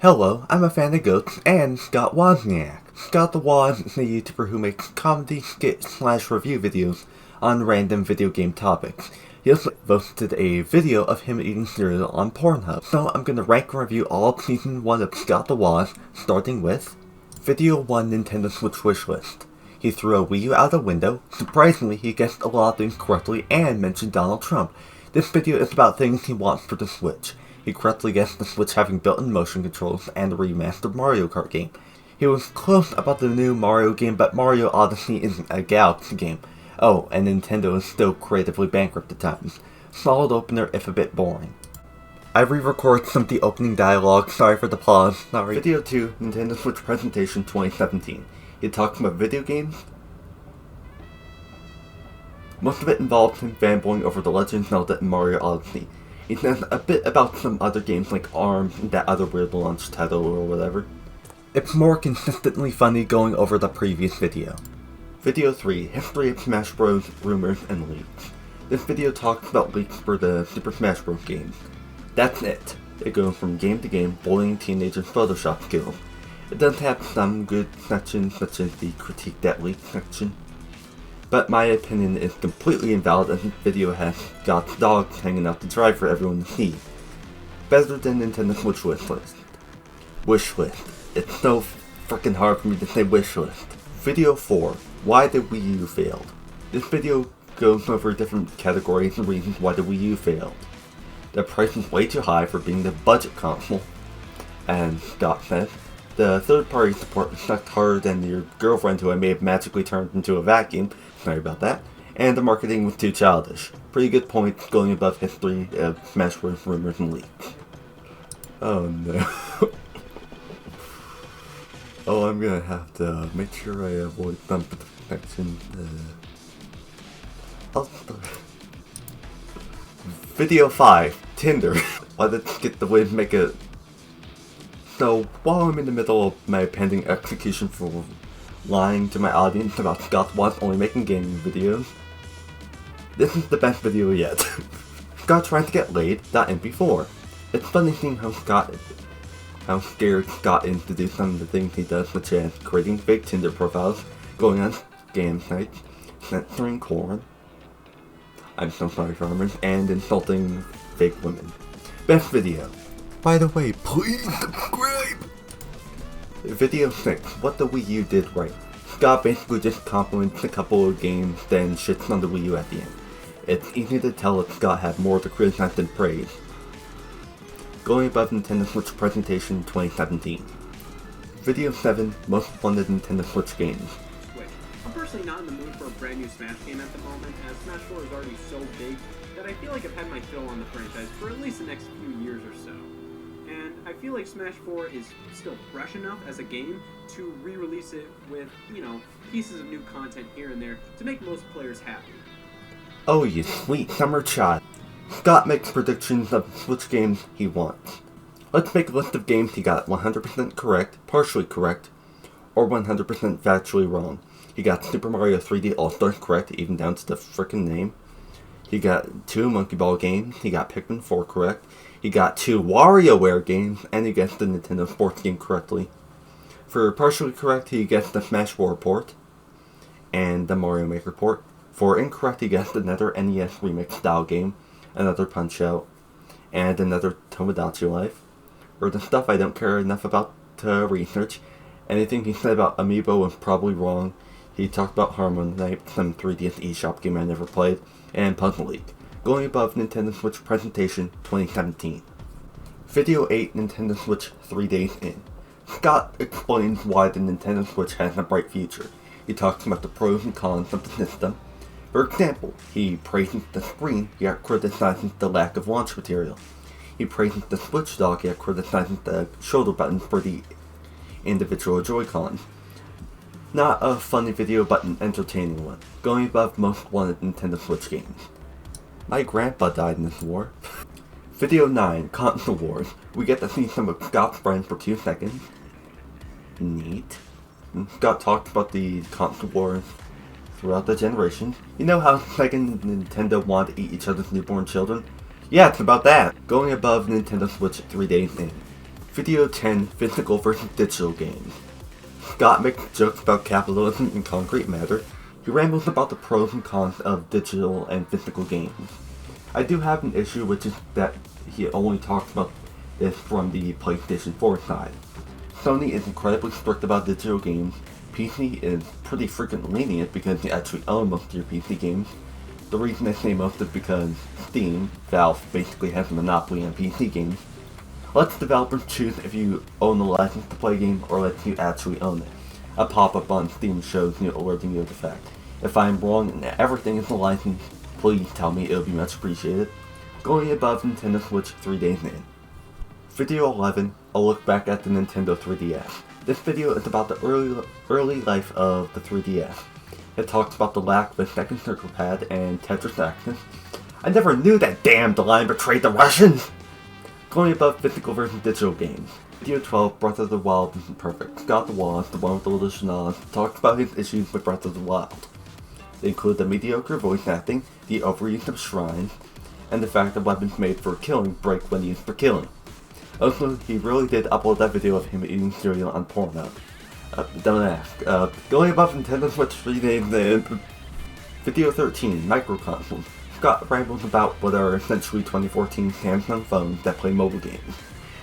Hello, I'm a fan of goats and Scott Wozniak. Scott the Woz is a YouTuber who makes comedy, skit/review videos on random video game topics. He also posted a video of him eating cereal on Pornhub. So I'm gonna rank and review all of Season 1 of Scott the Woz, starting with Video 1 Nintendo Switch Wishlist. He threw a Wii U out a window. Surprisingly, he guessed a lot of things correctly and mentioned Donald Trump. This video is about things he wants for the Switch. He correctly guessed the Switch having built-in motion controls and a remastered Mario Kart game. He was close about the new Mario game, but Mario Odyssey isn't a Galaxy game. Oh, and Nintendo is still creatively bankrupt at times. Solid opener, if a bit boring. I re-recorded some of the opening dialogue, sorry for the pause, sorry. Video 2, Nintendo Switch Presentation 2017. He talks about video games. Most of it involved him fanboying over The Legend of Zelda and Mario Odyssey. He says a bit about some other games like ARMS and that other weird launch title or whatever. It's more consistently funny going over the previous video. Video 3, History of Smash Bros. Rumors and Leaks. This video talks about leaks for the Super Smash Bros. Games. That's it. It goes from game to game, bullying teenagers' Photoshop skills. It does have some good sections, such as the Critique That Leak section. But my opinion is completely invalid as this video has Scott's dogs hanging out to dry for everyone to see. Better than Nintendo Switch Wishlist. Wishlist. It's so freaking hard for me to say wishlist. Video 4. Why the Wii U failed. This video goes over different categories and reasons why the Wii U failed. The price is way too high for being the budget console, and Scott says. The third-party support sucked harder than your girlfriend who I may have magically turned into a vacuum, sorry about that, and the marketing was too childish. Pretty good points going above history of Smash Bros. Rumors and leaks. Oh no. Oh, I'm gonna have to make sure I avoid some protection. Video 5, Tinder. Why did Skip the Woz make it? So, while I'm in the middle of my pending execution for lying to my audience about Scott Wozniak only making gaming videos, this is the best video yet. Scott trying to get laid, .mp4. It's funny seeing how scared Scott is to do some of the things he does, such as creating fake Tinder profiles, going on scam sites, censoring corn, I'm so sorry farmers, and insulting fake women. Best video. By the way, please subscribe! Video 6, what the Wii U did right. Scott basically just compliments a couple of games, then shits on the Wii U at the end. It's easy to tell that Scott had more to criticize than praise. Going above Nintendo Switch Presentation 2017. Video 7, most funded Nintendo Switch games. I'm personally not in the mood for a brand new Smash game at the moment, as Smash 4 is already so big that I feel like I've had my fill on the franchise for at least the next few years or so. And I feel like Smash 4 is still fresh enough as a game to re-release it with, pieces of new content here and there to make most players happy. Oh, you sweet summer child. Scott makes predictions of Switch games he wants. Let's make a list of games he got 100% correct, partially correct, or 100% factually wrong. He got Super Mario 3D All-Stars correct, even down to the frickin' name. He got 2 Monkey Ball games, he got Pikmin 4 correct. He got 2 WarioWare games, and he guessed the Nintendo Sports game correctly. For partially correct, he guessed the Smash 4 port, and the Mario Maker port. For incorrect, he guessed another NES remix style game, another Punch-Out, and another Tomodachi Life. For the stuff I don't care enough about to research, anything he said about Amiibo was probably wrong. He talked about Harmon Knight, some 3DS eShop game I never played, and Puzzle League. Going above Nintendo Switch Presentation 2017. Video 8, Nintendo Switch 3 days in. Scott explains why the Nintendo Switch has a bright future. He talks about the pros and cons of the system. For example, he praises the screen, yet criticizes the lack of launch material. He praises the Switch dock, yet criticizes the shoulder buttons for the individual Joy-Cons. Not a funny video, but an entertaining one. Going above most wanted Nintendo Switch games. My grandpa died in this war. Video 9, Console Wars. We get to see some of Scott's friends for 2 seconds. Neat. And Scott talked about the console wars throughout the generations. You know how Sega and Nintendo want to eat each other's newborn children? Yeah, it's about that. Going above Nintendo Switch 3 days in. Video 10, Physical versus Digital Games. Scott makes jokes about capitalism and concrete matter. He rambles about the pros and cons of digital and physical games. I do have an issue, which is that he only talks about this from the PlayStation 4 side. Sony is incredibly strict about digital games. PC is pretty freaking lenient because you actually own most of your PC games. The reason I say most is because Steam, Valve, basically has a monopoly on PC games. Lets developers choose if you own the license to play a game or lets you actually own it. A pop-up on Steam shows you, alerting you of the fact. If I'm wrong and everything is a license, please tell me, it would be much appreciated. Going above Nintendo Switch 3 days in. Video 11, a look back at the Nintendo 3DS. This video is about the early life of the 3DS. It talks about the lack of a second circle pad and Tetris Access. I never knew that damn the line betrayed the Russians! Going above physical versus digital games. Video 12, Breath of the Wild isn't perfect. Scott the Woz, the one with the little schnoz, talks about his issues with Breath of the Wild. They include the mediocre voice acting, the overuse of shrines, and the fact that weapons made for killing break when used for killing. Also, he really did upload that video of him eating cereal on Pornhub. Don't ask. Going above Nintendo Switch 3 days in. Video 13, Microconsoles. Scott rambles about what are essentially 2014 Samsung phones that play mobile games.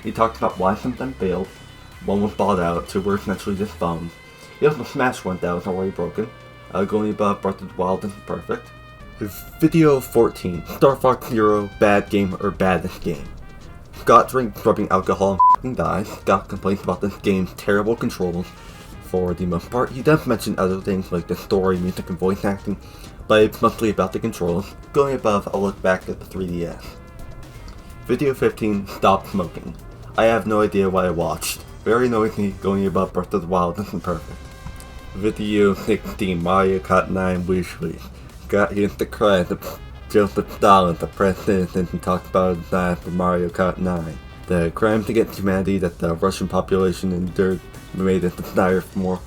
He talks about why some of them failed, one was bought out, two were essentially just phones. He also smashed one that was already broken. Going above Breath of the Wild isn't perfect. Video 14, Star Fox Zero, bad game or baddest game. Scott drinks rubbing alcohol and f***ing dies. Scott complains about this game's terrible controls. For the most part, he does mention other things like the story, music, and voice acting, but it's mostly about the controls. Going above, I'll look back at the 3DS. Video 15, Stop Smoking. I have no idea what I watched. Very noisy. Going above Breath of the Wild isn't perfect. Video 16, Mario Kart 9 wishlist. Scott used to cry that Joseph Stalin, the president, and talked about his life for Mario Kart 9. The crimes against humanity that the Russian population endured made it desire for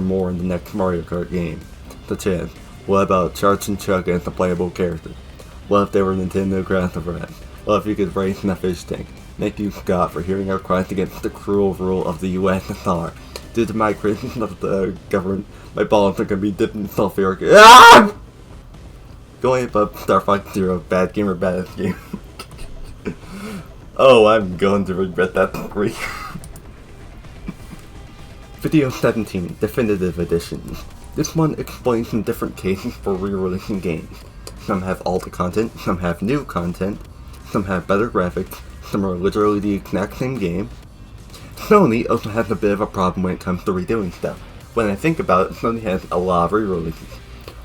more in the next Mario Kart game. Such as, what about Charge and Chuck as a playable character? What if they were Nintendo Graphics Friends? What if you could race in a fish tank? Thank you, Scott, for hearing our cries against the cruel rule of the USSR. Due to my criticism of the government, my balls are gonna be dipped in sulfuric acid. Ah! Going above Star Fox Zero, bad game or baddest game. Oh, I'm going to regret that degree. Video 17, Definitive Edition. This one explains some different cases for re-releasing games. Some have all the content, some have new content, some have better graphics, some are literally the exact same game. Sony also has a bit of a problem when it comes to redoing stuff. When I think about it, Sony has a lot of re-releases.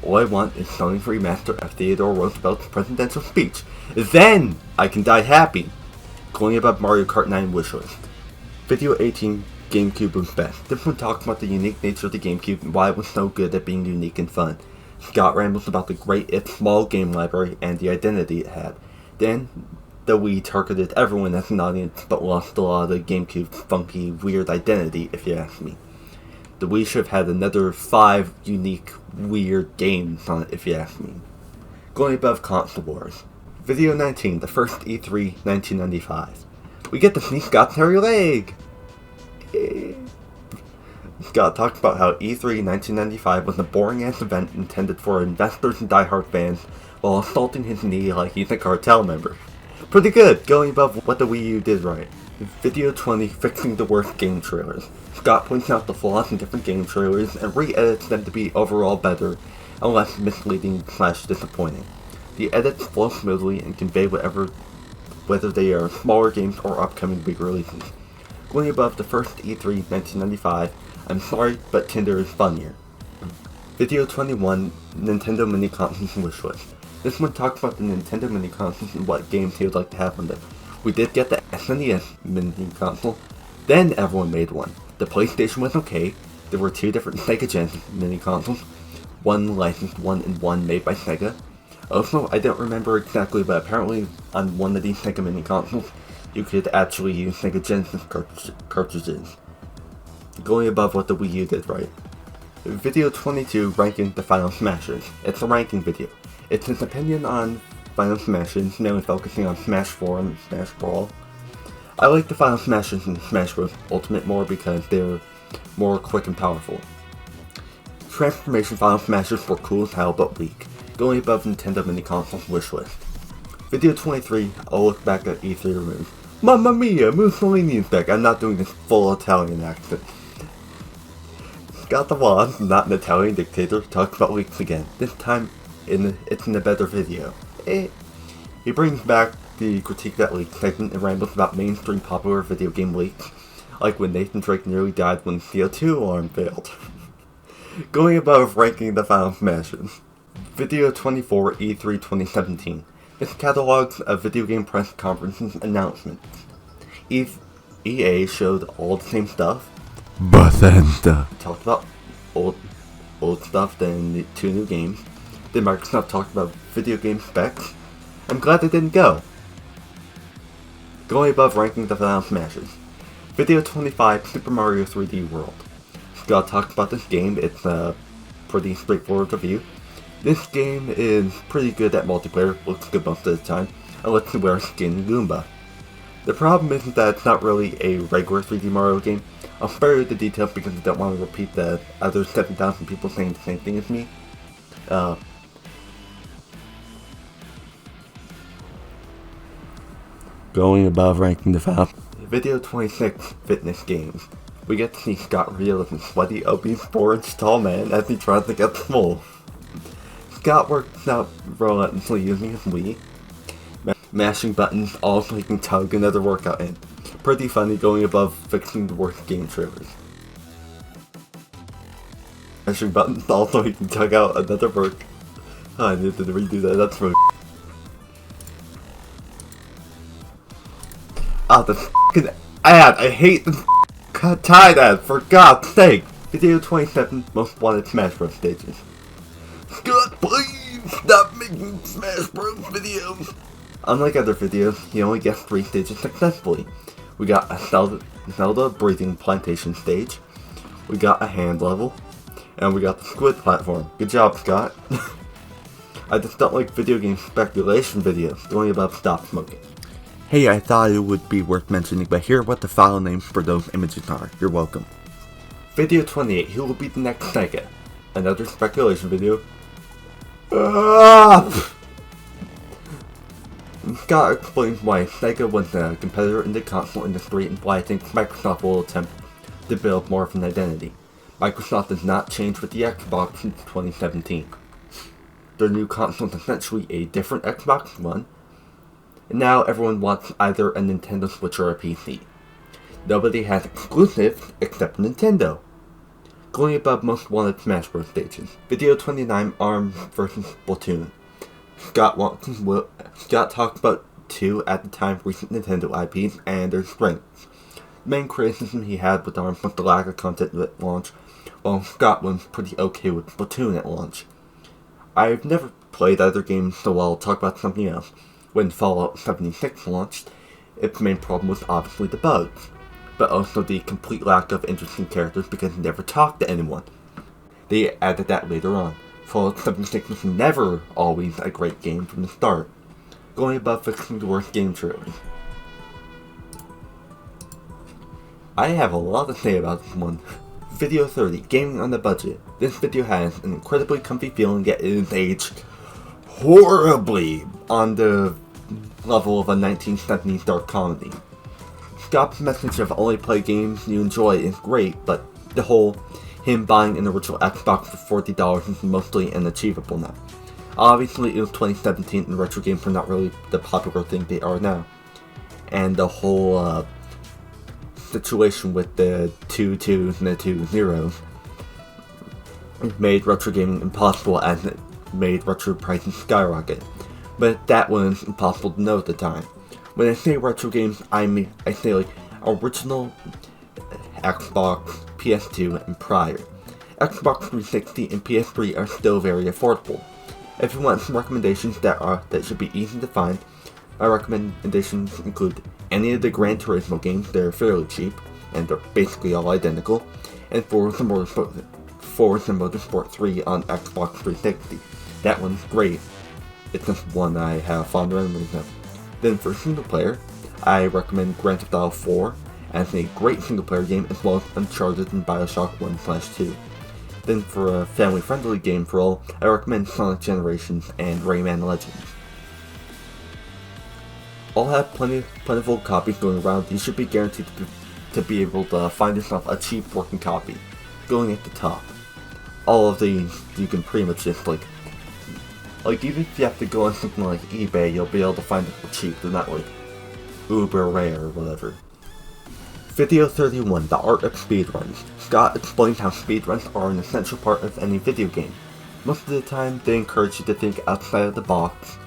All I want is Sony's remaster of Theodore Roosevelt's presidential speech. Then I can die happy. Going above Mario Kart 9 wishlist. Video 18, GameCube was best. This one talks about the unique nature of the GameCube and why it was so good at being unique and fun. Scott rambles about the great if small game library and the identity it had. Then, the Wii targeted everyone as an audience but lost a lot of the GameCube's funky, weird identity, if you ask me. The Wii should have had another 5 unique, weird games on it, if you ask me. Going above Console Wars. Video 19, the first E3 1995. We get to see Scott's hairy leg! Scott talked about how E3 1995 was a boring-ass event intended for investors and diehard fans while assaulting his knee like he's a cartel member. Pretty good, going above what the Wii U did right. Video 20, Fixing the Worst Game Trailers. Scott points out the flaws in different game trailers and re-edits them to be overall better and less misleading / disappointing. The edits flow smoothly and convey whether they are smaller games or upcoming big releases. Going above the first E3 1995, I'm sorry, but Tinder is funnier. Video 21, Nintendo Mini Consoles wishlist. This one talks about the Nintendo Mini Consoles and what games he would like to have on them. We did get the SNES Mini Console, then everyone made one. The PlayStation was okay. There were 2 different Sega Gen Mini Consoles, one licensed one and one made by Sega. Also, I don't remember exactly, but apparently on one of these Sega Mini Consoles, you could actually use Sega Genesis cartridges. Going above what the Wii U did right. Video 22, ranking the Final Smashers. It's a ranking video. It's his opinion on Final Smashers, mainly focusing on Smash 4 and Smash Brawl. I like the Final Smashers in Smash Bros. Ultimate more because they're more quick and powerful. Transformation Final Smashers were cool as hell but weak, going above Nintendo mini console's wishlist. Video 23, I'll look back at E3 removed. Mamma mia, Mussolini's back. I'm not doing this full Italian accent. Scott the Woz, not an Italian dictator, talks about leaks again. This time, it's in a better video. He brings back the Critique That Leak segment and rambles about mainstream popular video game leaks, like when Nathan Drake nearly died when the CO2 alarm failed. Going above ranking the Final Smashers. Video 24, E3 2017. This catalogs a video game press conference's announcements. EA showed all the same stuff, but then talked about old stuff, then the 2 new games. Then Microsoft talked about video game specs. I'm glad they didn't go. Going above ranking the Final Smashers. Video 25, Super Mario 3D World. Scott talked about this game. It's a pretty straightforward review. This game is pretty good at multiplayer, looks good most of the time, and lets you wear a skin Goomba. The problem isn't that it's not really a regular 3D Mario game. I'll spare you the details because I don't want to repeat the other 7,000 people saying the same thing as me. Going above ranking the Final. Video 26, Fitness Games. We get to see Scott reel as a sweaty, obese, 4-inch tall man as he tries to get swole. Scott works out relentlessly using his Wii, mashing buttons all so he can tug another workout in. Pretty funny, going above fixing the worst game trailers. Mashing buttons all so he can tug out another work. Oh, I need to redo that, that's really. The f***ing ad! I hate the Tide ad, for God's sake! Video 27, Most Wanted Smash Bros. Stages. Scott, please stop making Smash Bros. Videos! Unlike other videos, he only gets 3 stages successfully. We got a Zelda Breathing Plantation stage, we got a hand level, and we got the Squid platform. Good job, Scott. I just don't like video game speculation videos, going above Stop Smoking. Hey, I thought it would be worth mentioning, but here are what the file names for those images are. You're welcome. Video 28, who will be the next Sega? Another speculation video. Scott explains why Sega was a competitor in the console industry and why I think Microsoft will attempt to build more of an identity. Microsoft has not changed with the Xbox since 2017. Their new console is essentially a different Xbox One, and now everyone wants either a Nintendo Switch or a PC. Nobody has exclusives except Nintendo. Going above Most Wanted Smash Bros. Stages. Video 29, ARMS vs. Splatoon. Scott talked about 2 at the time recent Nintendo IPs and their strengths. The main criticism he had with ARMS was the lack of content at launch, while Scott was pretty okay with Splatoon at launch. I've never played either game, so I'll talk about something else. When Fallout 76 launched, its main problem was obviously the bugs, but also the complete lack of interesting characters because it never talked to anyone. They added that later on. Fallout 76 was never always a great game from the start, going above fixing the worst game trailers. I have a lot to say about this one. Video 30, Gaming on the Budget. This video has an incredibly comfy feeling, yet it is aged horribly on the level of a 1970s dark comedy. Scott's message of only play games you enjoy is great, but the whole him buying an original Xbox for $40 is mostly unachievable now. Obviously it was 2017 and retro games are not really the popular thing they are now. And the whole situation with the 2 2s and the 2 zeros made retro gaming impossible as it made retro prices skyrocket. But that was impossible to know at the time. When I say retro games, I say like original Xbox, PS2, and prior. Xbox 360 and PS3 are still very affordable. If you want some recommendations that should be easy to find, my recommendations include any of the Gran Turismo games. They're fairly cheap, and they're basically all identical, and Forza Motorsport 3 on Xbox 360. That one's great. It's just one I have fond memories of. Then for single player, I recommend Grand Theft Auto 4 as a great single player game, as well as Uncharted and Bioshock 1/2. Then for a family friendly game for all, I recommend Sonic Generations and Rayman Legends. All have plentiful copies going around. You should be guaranteed to be able to find yourself a cheap working copy. Going at the top. All of these you can pretty much just like even if you have to go on something like eBay, you'll be able to find it for cheap. They're not like uber rare or whatever. Video 31, the art of speedruns. Scott explained how speedruns are an essential part of any video game. Most of the time, they encourage you to think outside of the box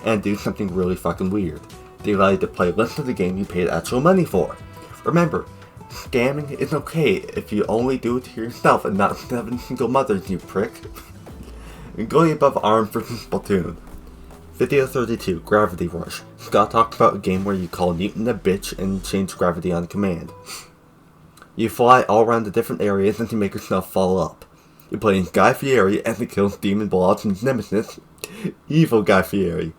and do something really fucking weird. They allow you to play less of the game you paid actual money for. Remember, scamming is okay if you only do it to yourself and not 7 single mothers, you prick. Going above ARMS vs Splatoon. Video 32, Gravity Rush. Scott talks about a game where you call Newton a bitch and change gravity on command. You fly all around the different areas and you make yourself fall up. You play as Guy Fieri and he kills Demon Blotchin's nemesis, Evil Guy Fieri.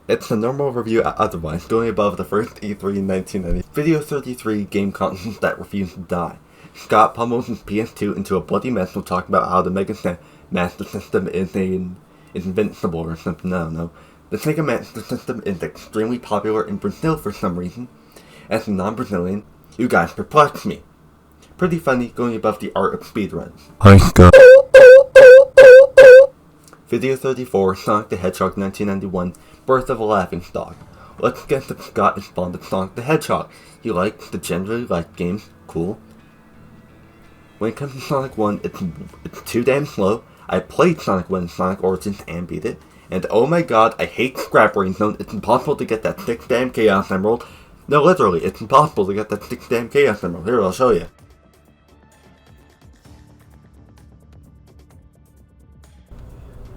It's a normal review otherwise, going above the first E3 in 1990. Video 33, Game consoles that refuse to die. Scott pummels his PS2 into a bloody mess while talking about how the Mega Master System is invincible or something, I don't know. The Sega Master System is extremely popular in Brazil for some reason. As a non-Brazilian, you guys perplex me. Pretty funny, going above the art of speedruns. Hi, Scott. Video 34, Sonic the Hedgehog 1991, Birth of a Laughingstock. Let's guess that Scott is fond of Sonic the Hedgehog. He likes the generally liked games. Cool. When it comes to Sonic 1, it's too damn slow. I played Sonic 1 and Sonic Origins and beat it. And oh my god, I hate Scrap Brain Zone. It's impossible to get that 6 damn Chaos Emerald. No, literally, it's impossible to get that 6 damn Chaos Emerald. Here, I'll show you.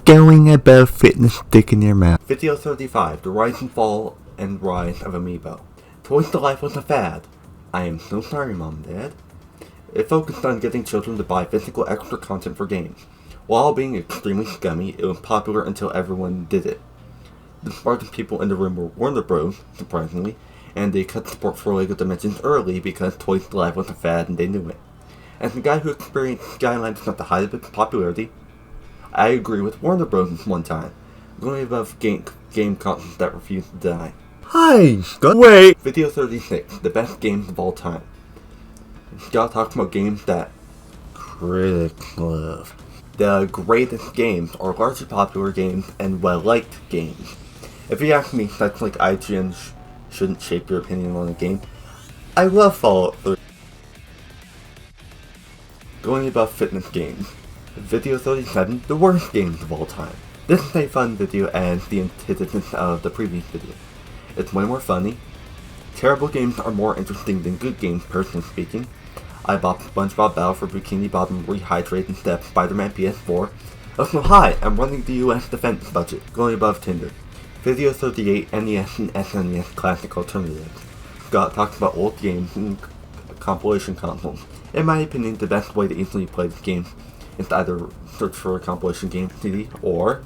Going above fitness stick in your mouth. Video 35, The Rise and Fall and Rise of Amiibo. Toys to Life was a fad. I am so sorry, Mom and Dad. It focused on getting children to buy physical extra content for games. While being extremely scummy, it was popular until everyone did it. The smartest people in the room were Warner Bros., surprisingly, and they cut support for LEGO Dimensions early because Toys to Life was a fad and they knew it. As the guy who experienced Skylanders at the height of its popularity, I agree with Warner Bros. One time, going above game consoles that refuse to die. Hi, Scott. Wait! Video 36, the best games of all time. Scott talks about games that critics love. The greatest games are largely popular games and well-liked games. If you ask me, sites like IGN shouldn't shape your opinion on a game. I love Fallout 3. Going above fitness games. Video 37, the worst games of all time. This is a fun video as the antithesis of the previous video. It's way more funny. Terrible games are more interesting than good games, personally speaking. I bought SpongeBob Battle for Bikini Bottom Rehydrate instead of Spider-Man PS4. Also, hi, I'm running the US defense budget, going above Tinder. Video 38, NES and SNES Classic Alternatives. Scott talks about old games and compilation consoles. In my opinion, the best way to easily play this game is to either search for a compilation game CD or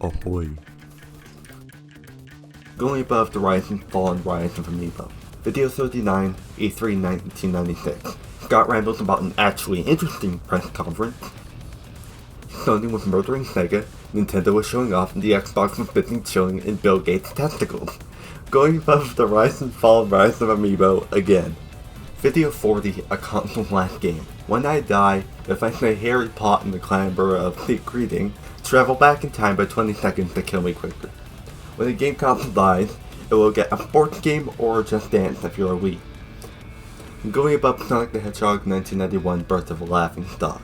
Ahoy. Going above the Rise and Fall and Rise of Amiibo. Video 39, E3 1996. Scott rambles about an actually interesting press conference. Sony was murdering Sega, Nintendo was showing off, and the Xbox was busy chilling in Bill Gates' testicles. Going above the Rise and Fall and Rise of Amiibo again. Video 40, a console's last game. When I die, if I say Harry Potter in the clamber of Secret Greeting, travel back in time by 20 seconds to kill me quicker. When a game console dies, it will get a sports game or Just Dance if you're a Wii. Going above Sonic the Hedgehog 1991, Birth of a Laughingstock.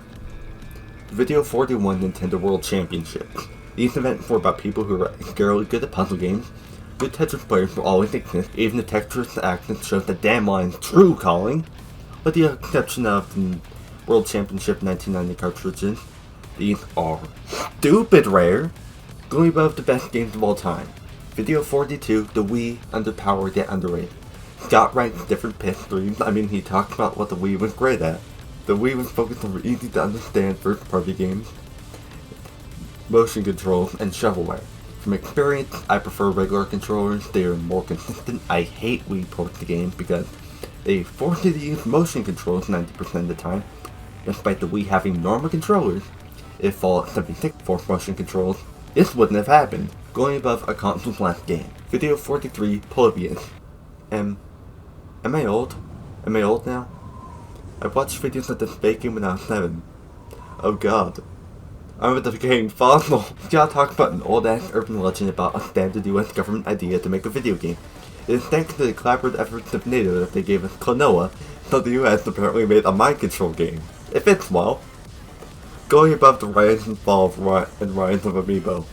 Video 41, Nintendo World Championships. These events were about people who are scarily good at puzzle games. Good Tetris players will always exist, even the Tetris accent shows the damn line's true calling. With the exception of the World Championship 1990 cartridges, these are stupid rare. Going above the best games of all time. Video 42, the Wii, underpowered yet underrated. Scott writes different piss streams. He talks about what the Wii was great at. The Wii was focused on easy to understand first party games, motion controls, and shovelware. From experience, I prefer regular controllers. They are more consistent. I hate Wii ports the game because they force you to use motion controls 90% of the time. Despite the Wii having normal controllers, if Fallout 76 forced motion controls, this wouldn't have happened. Going above a console's last game. Video 43, PLEASE. Am I old? Am I old now? I watched videos of this fake game when I was 7. Oh god. I'm a decaying fossil. Scott talks about an old-ass urban legend about a standard US government idea to make a video game. It is thanks to the collaborative efforts of NATO that they gave us Klonoa, so the US apparently made a mind control game. It fits well. Going above the rise and fall and rise of Amiibo.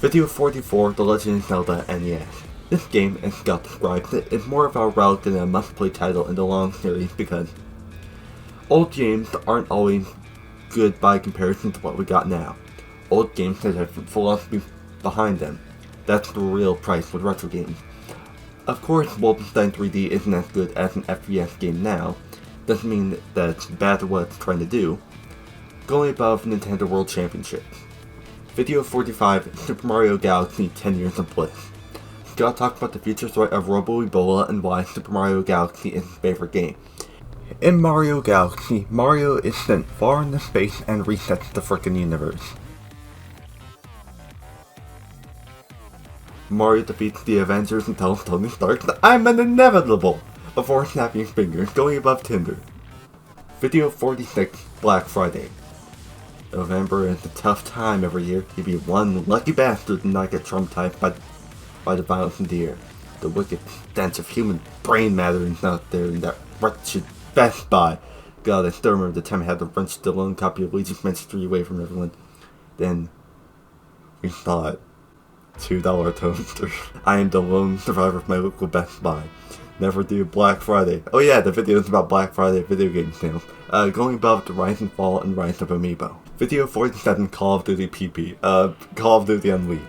Video 44, The Legend of Zelda NES. This game, as Scott describes it, is more of a relic than a must-play title in the long series because old games aren't always good by comparison to what we got now. Old games have a philosophy behind them. That's the real price with retro games. Of course, Wolfenstein 3D isn't as good as an FPS game now. Doesn't mean that it's bad at what it's trying to do. Going above Nintendo World Championships. Video 45, Super Mario Galaxy 10 Years of Bliss. Scott talked about the future threat of Robo-Ebola and why Super Mario Galaxy is his favorite game. In Mario Galaxy, Mario is sent far into space and resets the frickin' universe. Mario defeats the Avengers and tells Tony Stark that I'm an inevitable before snapping his fingers, going above Tinder. Video 46, Black Friday. November is a tough time every year. You'd be one lucky bastard to not get traumatized by the violence in the air. The wicked stench of human brain matter is out there in that wretched Best Buy. God, I still remember the time I had to wrench the lone copy of Legion's Ministry away from everyone. Then we saw it. $2 toaster. I am the lone survivor of my local Best Buy. Never do Black Friday. Oh yeah, the video is about Black Friday video game sales. Going above the Rise and Fall and Rise of Amiibo. Video 47, Call of Duty PP. Call of Duty on Wii.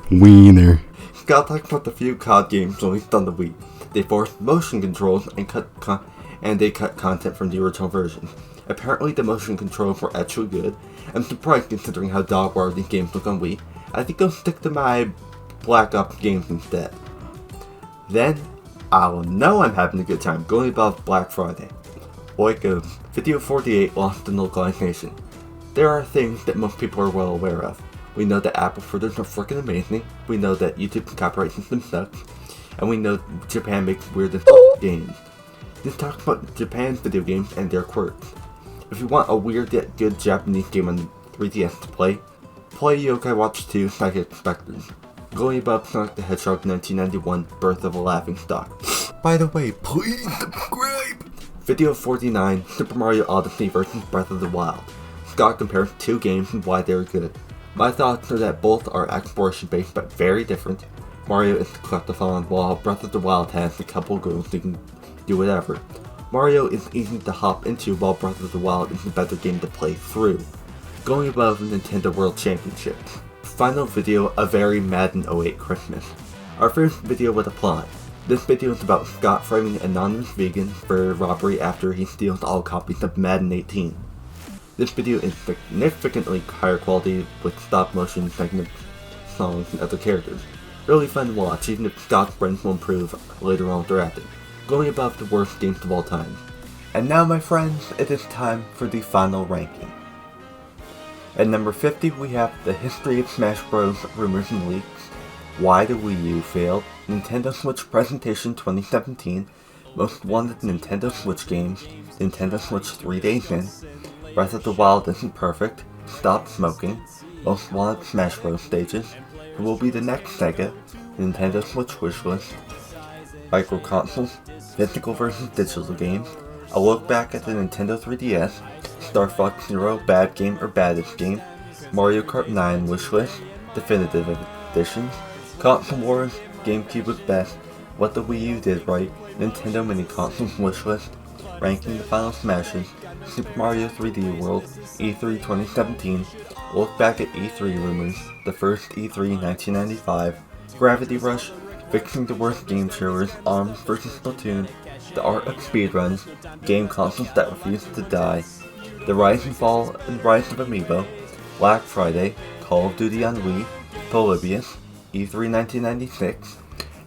Wiener. Scott talked about the few COD games released on the Wii. They forced motion controls and they cut content from the original version. Apparently the motion controls were actually good. I'm surprised considering how dog-water these games look on Wii. I think I'll stick to my Black Ops games instead. Then, I'll know I'm having a good time going above Black Friday. Oikos. Video 48, Lost in Localization. There are things that most people are well aware of. We know that Apple fritters are freaking amazing. We know that YouTube's copyright system sucks. And we know Japan makes weird and games. This talks about Japan's video games and their quirks. If you want a weird yet good Japanese game on 3DS to play Yokai Watch 2 Psychic Spectres. Going above Sonic the Hedgehog 1991, Birth of a Laughing Stock. By the way, please subscribe! Video 49, Super Mario Odyssey vs. Breath of the Wild. Scott compares two games and why they are good. My thoughts are that both are exploration based but very different. Mario is the collectathon while Breath of the Wild has a couple goals you can do whatever. Mario is easy to hop into while Breath of the Wild is a better game to play through. Going above Nintendo World Championships. Final video, A Very Madden 08 Christmas. Our first video with a plot. This video is about Scott framing anonymous vegan for robbery after he steals all copies of Madden 18. This video is significantly higher quality with stop motion segments, songs, and other characters. Really fun to watch, even if Scott's brains will improve later on through acting. Going above the worst games of all time. And now my friends, it is time for the final ranking. At number 50 we have The History of Smash Bros. Rumors and Leaks, Why the Wii U Failed, Nintendo Switch Presentation 2017, Most Wanted Nintendo Switch Games, Nintendo Switch 3 Days In, Breath of the Wild Isn't Perfect, Stop Smoking, Most Wanted Smash Bros. Stages, Who Will Be the Next Sega, Nintendo Switch Wishlist, Micro Consoles, Physical vs. Digital Games, A Look Back at the Nintendo 3DS, Star Fox Zero Bad Game or Baddest Game, Mario Kart 9 Wishlist, Definitive Editions, Console Wars, GameCube was Best, What the Wii U Did Right, Nintendo Mini Consoles Wishlist, Ranking the Final Smashes, Super Mario 3D World, E3 2017, Look Back at E3 Rumors, The First E3 1995, Gravity Rush, Fixing the Worst Game Trailers, ARMS vs. Splatoon, The Art of Speedruns, Game Consoles That Refuse to Die, The Rise and Fall and Rise of Amiibo, Black Friday, Call of Duty on Wii, Polybius, E3 1996,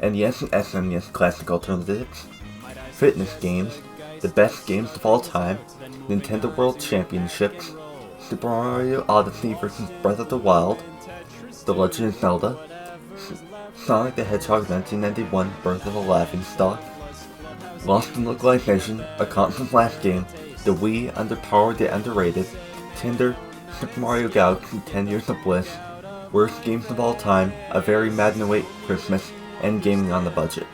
NES and SNES Classic Alternatives, Fitness Games, The Best Games of All Time, Nintendo World Championships, Super Mario Odyssey vs. Breath of the Wild, The Legend of Zelda, Sonic the Hedgehog 1991 Birth of a Laughingstock, Lost in Localization, A Constant Last Game, The Wii Underpowered yet Underrated, Tinder, Super Mario Galaxy 10 Years of Bliss, Worst Games of All Time, A Very Madden 08 Christmas, and Gaming on the Budget.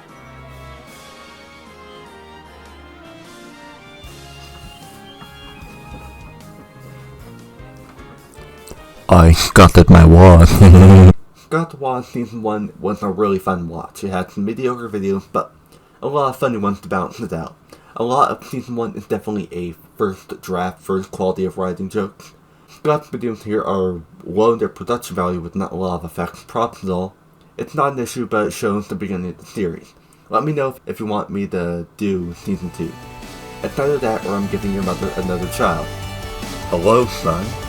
I Scott my Woz. Scott the Woz Season 1 was a really fun watch. It had some mediocre videos, but a lot of funny ones to balance it out. A lot of Season 1 is definitely a first draft, first quality of writing jokes. Scott's videos here are low in their production value with not a lot of effects, props and all. It's not an issue, but it shows the beginning of the series. Let me know if you want me to do Season 2. It's either that or I'm giving your mother another child. Hello, son.